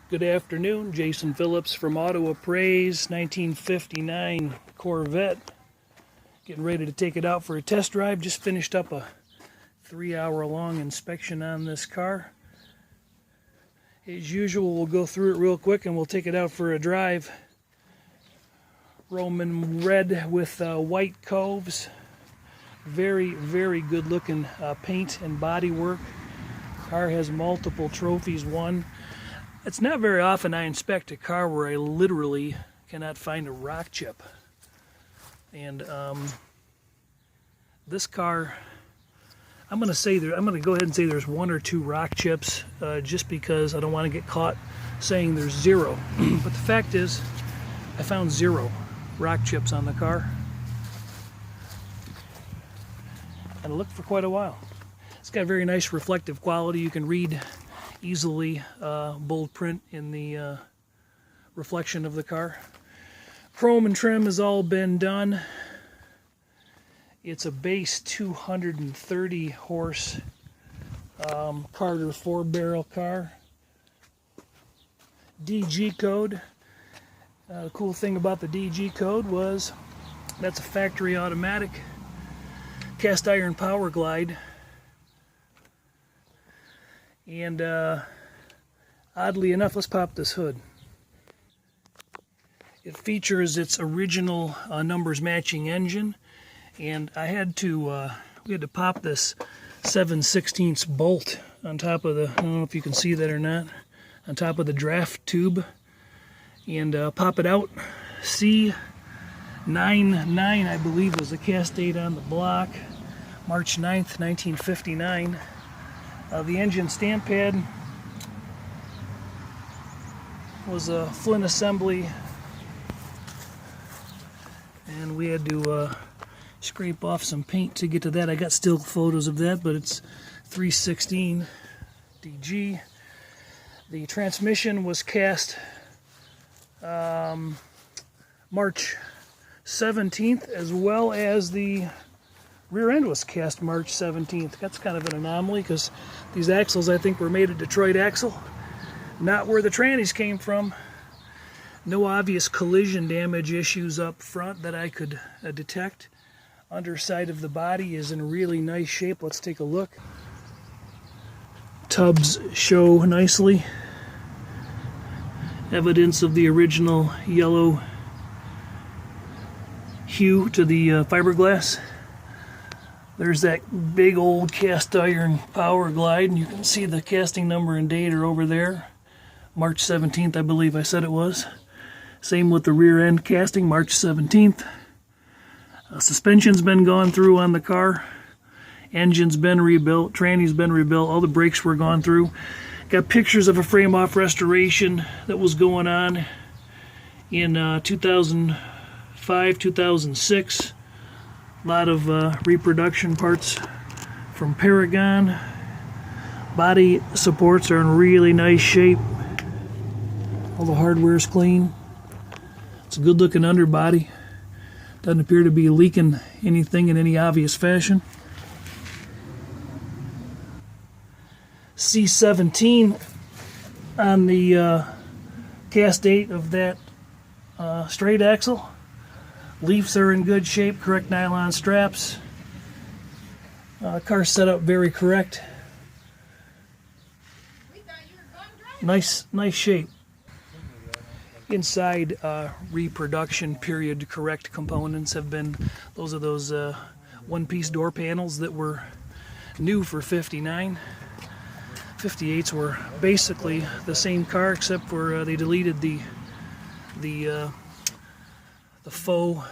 Good afternoon, Jason Phillips from Appraise 1959 Corvette. Getting ready to take it out for a test drive. Just finished up a 3-hour long inspection on this car. As usual, we'll go through it real quick and we'll take it out for a drive. Roman red with white coves. Very, very good looking paint and body work. Car has multiple trophies won. It's not very often I inspect a car where I literally cannot find a rock chip. And this car, I'm going to go ahead and say there's 1 or 2 rock chips, just because I don't want to get caught saying there's 0. But the fact is, I found 0 rock chips on the car. And I looked for quite a while. It's got very nice reflective quality. You can read easily bold print in the reflection of the car. Chrome and trim has all been done. It's a base 230 horse Carter 4-barrel car. DG code. The cool thing about the DG code was that's a factory automatic cast iron powerglide. And oddly enough, let's pop this hood. It features its original numbers matching engine, and I had to we had to pop this 7/16 bolt on top of the, I don't know if you can see that or not, on top of the draft tube, and pop it out. C99, I believe, was the cast date on the block, March 9th, 1959. The engine stamp pad was a Flint assembly, and we had to scrape off some paint to get to that. I got still photos of that, but it's 316 DG. The transmission was cast March 17th, as well as the rear end was cast March 17th. That's kind of an anomaly because these axles, I think, were made of Detroit axle, not where the trannies came from. No obvious collision damage issues up front that I could detect. Underside of the body is in really nice shape. Let's take a look. Tubs show nicely. Evidence of the original yellow hue to the fiberglass. There's that big old cast iron powerglide, and you can see the casting number and date are over there. March 17th, I believe I said it was. Same with the rear end casting, March 17th. Suspension's been gone through on the car. Engine's been rebuilt. Tranny's been rebuilt. All the brakes were gone through. Got pictures of a frame-off restoration that was going on in 2005, 2006. A lot of reproduction parts from Paragon. Body supports are in really nice shape. All the hardware's clean. It's a good looking underbody. Doesn't appear to be leaking anything in any obvious fashion. C17 on the cast date of that straight axle. Leafs are in good shape, correct nylon straps. Car set up very correct. Nice shape. Inside, reproduction period correct components have been, those are those one-piece door panels that were new for 59. 58s were basically the same car, except for they deleted the faux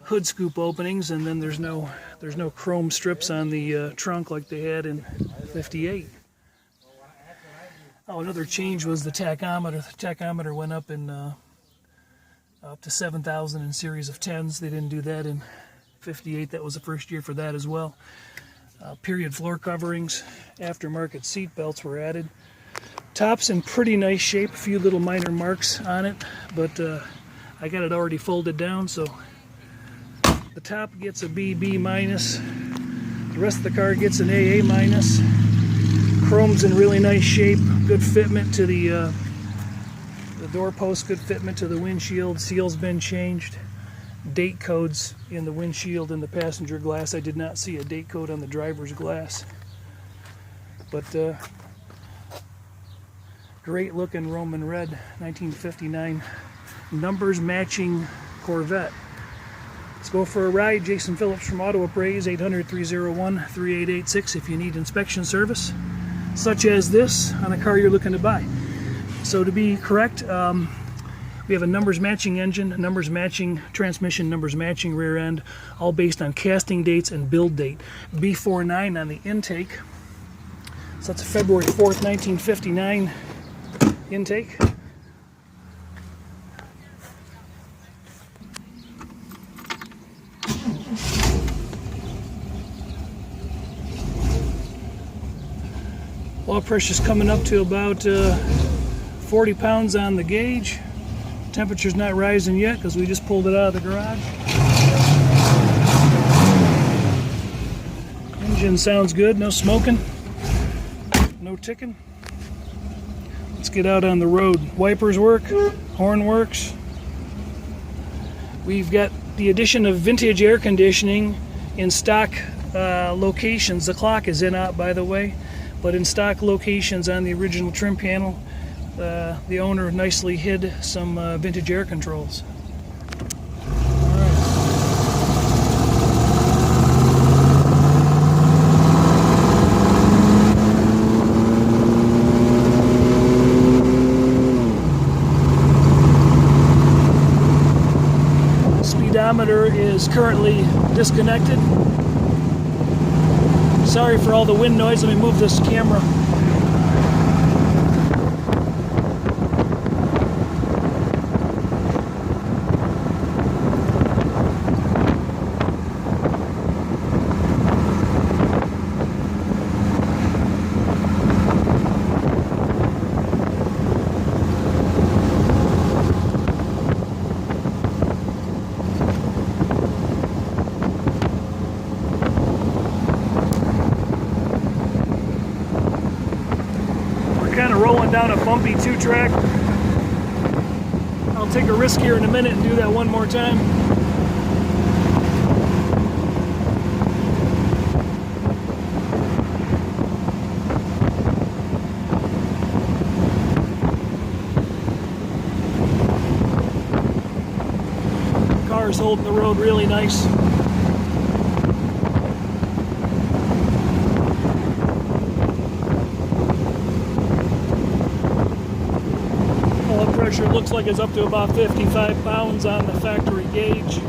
hood scoop openings, and then there's no chrome strips on the trunk like they had in 58. Oh, another change was the tachometer. The tachometer went up in up to 7,000 in series of 10s. They didn't do that in 58. That was the first year for that as well. Period floor coverings, aftermarket seat belts were added. Top's in pretty nice shape. A few little minor marks on it, but I got it already folded down, so the top gets a BB minus. The rest of the car gets an AA minus. chrome's in really nice shape. Good fitment to the doorpost, good fitment to the windshield. Seal's been changed. Date codes in the windshield and the passenger glass. I did not see a date code on the driver's glass. But great looking Roman red 1959 numbers matching Corvette. Let's go for a ride. Jason Phillips from Auto Appraise, 800-301-3886 if you need inspection service such as this on a car you're looking to buy. So to be correct, we have a numbers matching engine, numbers matching transmission, numbers matching rear end, all based on casting dates and build date. B49 on the intake. So that's a February 4th, 1959 intake. Oil pressure's coming up to about 40 pounds on the gauge. Temperature's not rising yet because we just pulled it out of the garage. Engine sounds good, no smoking, no ticking. Let's get out on the road. Wipers work, horn works. We've got the addition of vintage air conditioning in stock locations. The clock is in out, by the way, but in stock locations on the original trim panel, the owner nicely hid some vintage air controls. Speedometer is currently disconnected. Sorry for all the wind noise. Let me move this camera. Kind of rolling down a bumpy 2-track. I'll take a risk here in a minute and do that one more time. Car's holding the road really nice. Pressure looks like it's up to about 55 pounds on the factory gauge.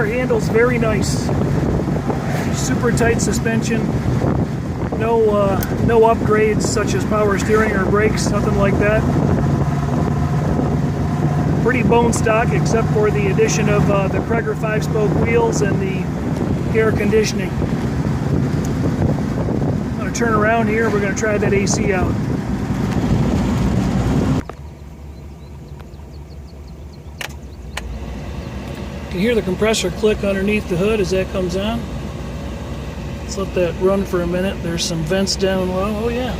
Handles very nice. Super tight suspension. No upgrades such as power steering or brakes, nothing like that. Pretty bone stock except for the addition of the Kreger 5-spoke wheels and the air conditioning. I'm going to turn around here. We're going to try that AC out. You can hear the compressor click underneath the hood as that comes on. Let's let that run for a minute. There's some vents down low. Oh yeah.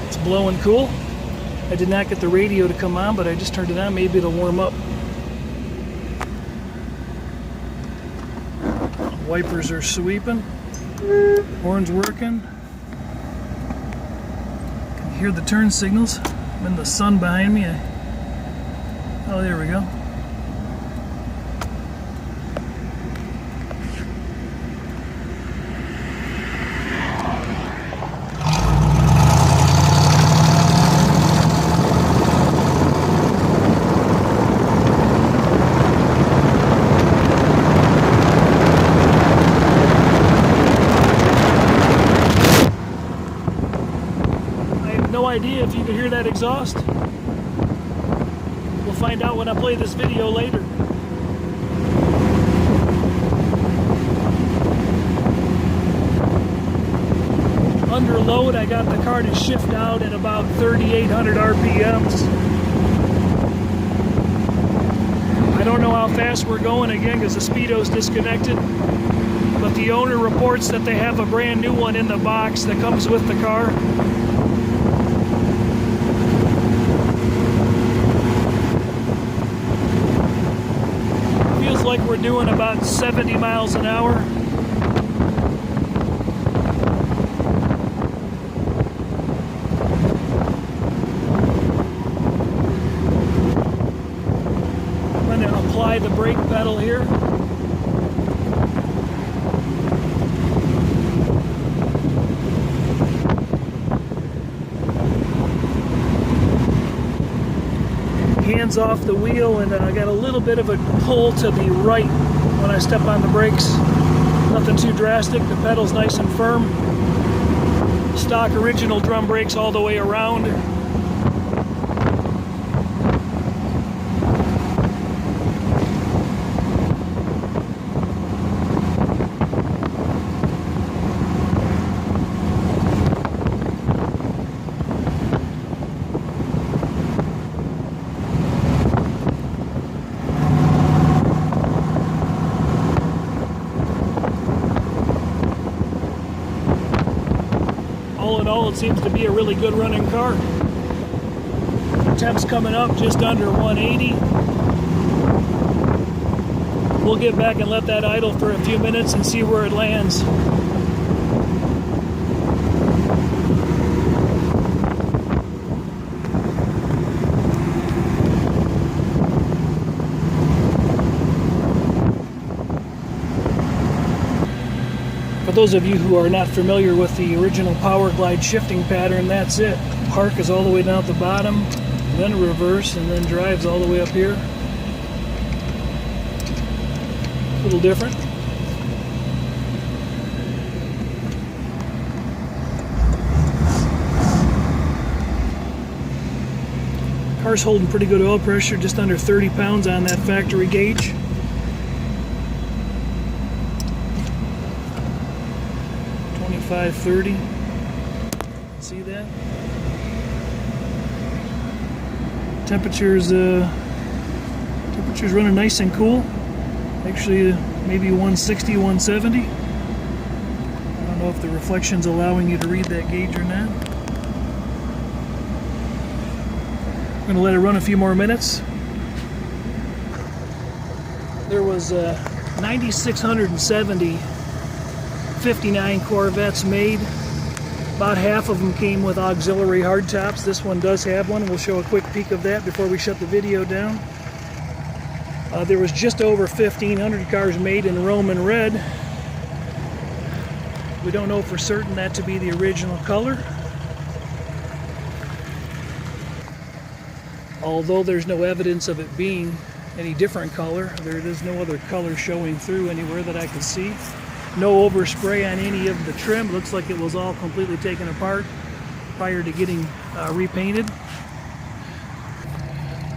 It's blowing cool. I did not get the radio to come on, but I just turned it on. Maybe it'll warm up. Wipers are sweeping. Horn's working. Can hear the turn signals. I'm in the sun behind me. Oh, there we go. idea if you could hear that exhaust. We'll find out when I play this video later. Under load, I got the car to shift out at about 3,800 RPMs. I don't know how fast we're going again because the speedo's disconnected, but the owner reports that they have a brand new one in the box that comes with the car. Feels like we're doing about 70 miles an hour. Apply the brake pedal here. Hands off the wheel, and I got a little bit of a pull to the right when I step on the brakes. Nothing too drastic. The pedal's nice and firm. Stock original drum brakes all the way around. All in all, it seems to be a really good running car. Temp's coming up just under 180. We'll get back and let that idle for a few minutes and see where it lands. For those of you who are not familiar with the original powerglide shifting pattern, that's it. Park is all the way down at the bottom, then reverse, and then drives all the way up here. A little different. Car's holding pretty good oil pressure, just under 30 pounds on that factory gauge. $25.30. See that? Temperature's running nice and cool. Actually, maybe 160, 170. I don't know if the reflection's allowing you to read that gauge or not. I'm going to let it run a few more minutes. There was 9,670 59 Corvettes made. About half of them came with auxiliary hardtops. This one does have one. We'll show a quick peek of that before we shut the video down. There was just over 1,500 cars made in Roman red. We don't know for certain that to be the original color. Although there's no evidence of it being any different color. There is no other color showing through anywhere that I can see. No overspray on any of the trim. Looks like it was all completely taken apart prior to getting repainted.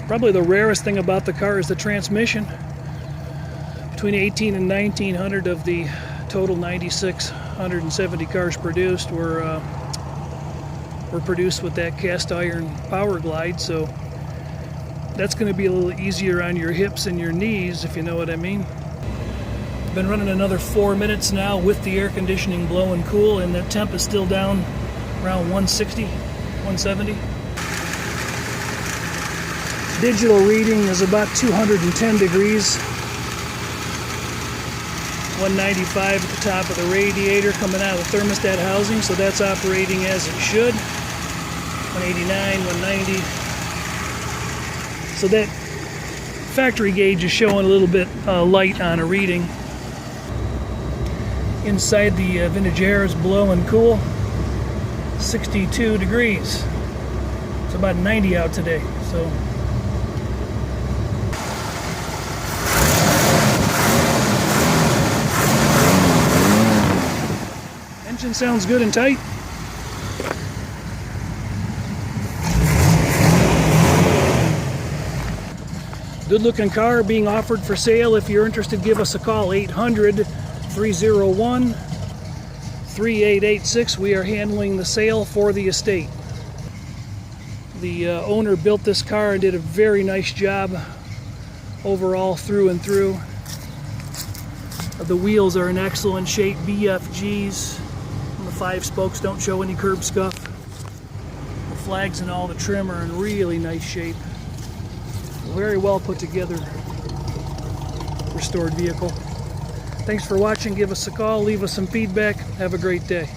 Probably the rarest thing about the car is the transmission. Between 1,800 and 1,900 of the total 9,670 cars produced were produced with that cast iron powerglide, so that's going to be a little easier on your hips and your knees, if you know what I mean. Been running another 4 minutes now with the air conditioning blowing cool, and the temp is still down around 160, 170. Digital reading is about 210 degrees. 195 at the top of the radiator coming out of the thermostat housing, so that's operating as it should. 189, 190. So that factory gauge is showing a little bit light on a reading. Inside the vintage air is blowing cool. 62 degrees. It's about 90 out today, so. Engine sounds good and tight. Good looking car being offered for sale. If you're interested, give us a call, 800-301-3886. We are handling the sale for the estate. The owner built this car and did a very nice job overall through and through. The wheels are in excellent shape, BFGs. The 5 spokes don't show any curb scuff. The flags and all the trim are in really nice shape. Very well put together restored vehicle. Thanks for watching. Give us a call, leave us some feedback. Have a great day.